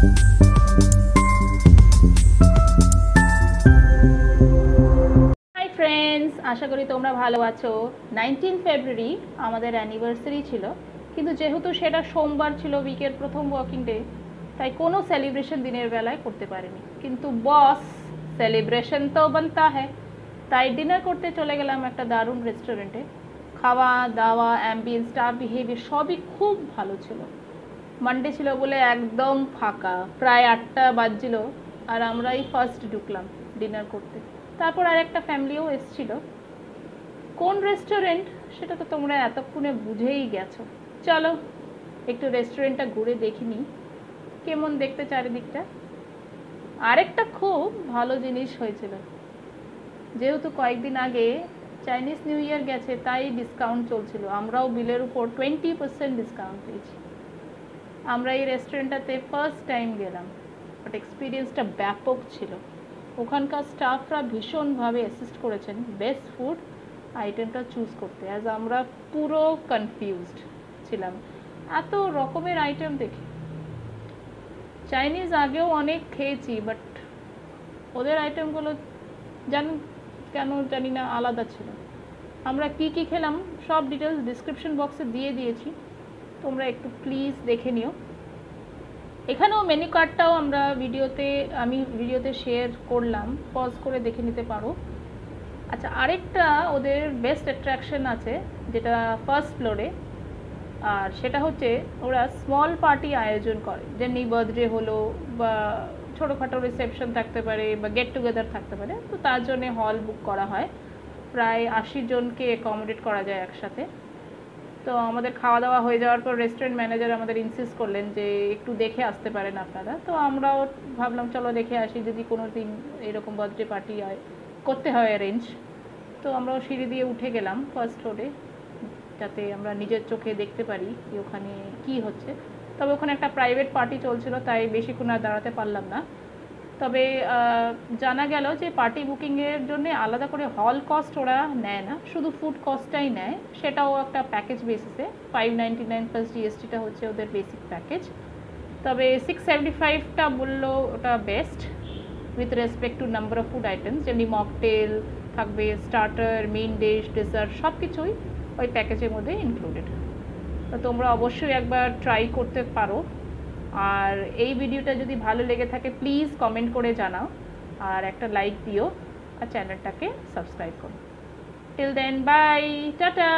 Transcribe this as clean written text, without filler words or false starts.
Hi friends, আশা করি তোমরা ভালো আছো। 19 ফেব্রুয়ারি আমাদের অ্যানিভার্সারি ছিল, কিন্তু যেহেতু সেটা সোমবার ছিল, উইকের প্রথম ওয়ার্কিং ডে, তাই কোনো সেলিব্রেশন দিনের বেলায় করতে পারিনি। কিন্তু বস, সেলিব্রেশন তো বানতা হ্যায়, তাই ডিনার করতে চলে গেলাম একটা দারুণ রেস্টুরেন্টে। খাওয়া দাওয়া, অ্যাম্বিয়েন্স, স্টাফ বিহেভিয়ার সবই খুব ভালো ছিল। মানডে ছিল বলে একদম ফাঁকা, প্রায় 8টা বাজছিল, আর আমরাই ফার্স্ট ঢুকলাম ডিনার করতে। তারপর আর একটা ফ্যামিলিও এসেছিল। কোন রেস্টুরেন্ট সেটা তো তোমরা এতক্ষণে বুঝেই গেছো। চলো একটু রেস্টুরেন্টটা ঘুরে দেখিনি কেমন দেখতে চারিদিকটা। আরেকটা খুব ভালো জিনিস হয়েছিল, যেহেতু কয়েকদিন আগে চাইনিজ নিউ ইয়ার গেছে, তাই ডিসকাউন্ট চলছিল। আমরাও বিলের উপর 20% ডিসকাউন্ট পেয়েছি। আমরা এই রেস্টুরেন্টটাতে ফার্স্ট টাইম গেলাম, বাট এক্সপিরিয়েন্সটা ব্যাপক ছিল। ওখানকার স্টাফরা ভীষণভাবে অ্যাসিস্ট করেছেন বেস্ট ফুড আইটেমটা চুজ করতে, অ্যাজ আমরা পুরো কনফিউজড ছিলাম এত রকমের আইটেম দেখে। চাইনিজ আগেও অনেক খেয়েছি, বাট ওদের আইটেমগুলো কেন জানি না আলাদা ছিল। আমরা কি কি খেলাম সব ডিটেলস ডিসক্রিপশন বক্সে দিয়ে দিয়েছি, তোমরা একটু প্লিজ দেখে নিও। এখানেও মেনু কার্ডটাও আমি ভিডিওতে শেয়ার করলাম, পজ করে দেখে নিতে পারো। আচ্ছা, আরেকটা ওদের বেস্ট অ্যাট্রাকশন আছে যেটা ফার্স্ট ফ্লোরে, আর সেটা হচ্ছে ওরা স্মল পার্টি আয়োজন করে, যেমনি বার্থডে হলো বা ছোটোখাটো রিসেপশন থাকতে পারে বা গেট টুগেদার থাকতে পারে, তো তার জন্যে হল বুক করা হয়। প্রায় 80 জনকে অ্যাকোমোডেট করা যায় একসাথে। তো আমাদের খাওয়া দাওয়া হয়ে যাওয়ার পর রেস্টুরেন্ট ম্যানেজার আমাদের ইনসিস্ট করলেন যে একটু দেখে আসতে পারেন আপনারা। তো আমরাও ভাবলাম চলো দেখে আসি, যদি কোনো দিন এরকম বার্থডে পার্টি করতে হয় অ্যারেঞ্জ। তো আমরাও সিঁড়ি দিয়ে উঠে গেলাম ফার্স্ট ফ্লোরে, যাতে আমরা নিজের চোখে দেখতে পারি কি ওখানে কি হচ্ছে। তবে ওখানে একটা প্রাইভেট পার্টি চলছিল, তাই বেশিক্ষণ আর দাঁড়াতে পারলাম না। তবে জানা গেল যে পার্টি বুকিংয়ের জন্য আলাদা করে হল কস্ট ওরা নেয় না, শুধু ফুড কস্টটাই নেয়। সেটাও একটা প্যাকেজ বেসিসে 599 প্লাস জিএসটিটা হচ্ছে ওদের বেসিক প্যাকেজ। তবে 675টা বললো ওটা best, with respect to number of food items, যেমনি মকটেল থাকবে, স্টার্টার, মেইন ডিশ, ডেজার্ট সব কিছুই ওই প্যাকেজের মধ্যে ইনক্লুডেড। তো তোমরা অবশ্যই একবার ট্রাই করতে পারো। আর এই ভিডিওটা যদি ভালো লেগে থাকে প্লিজ কমেন্ট করে জানাও, আর একটা লাইক দিও, আর চ্যানেলটাকে সাবস্ক্রাইব করো। Till then, bye, tata.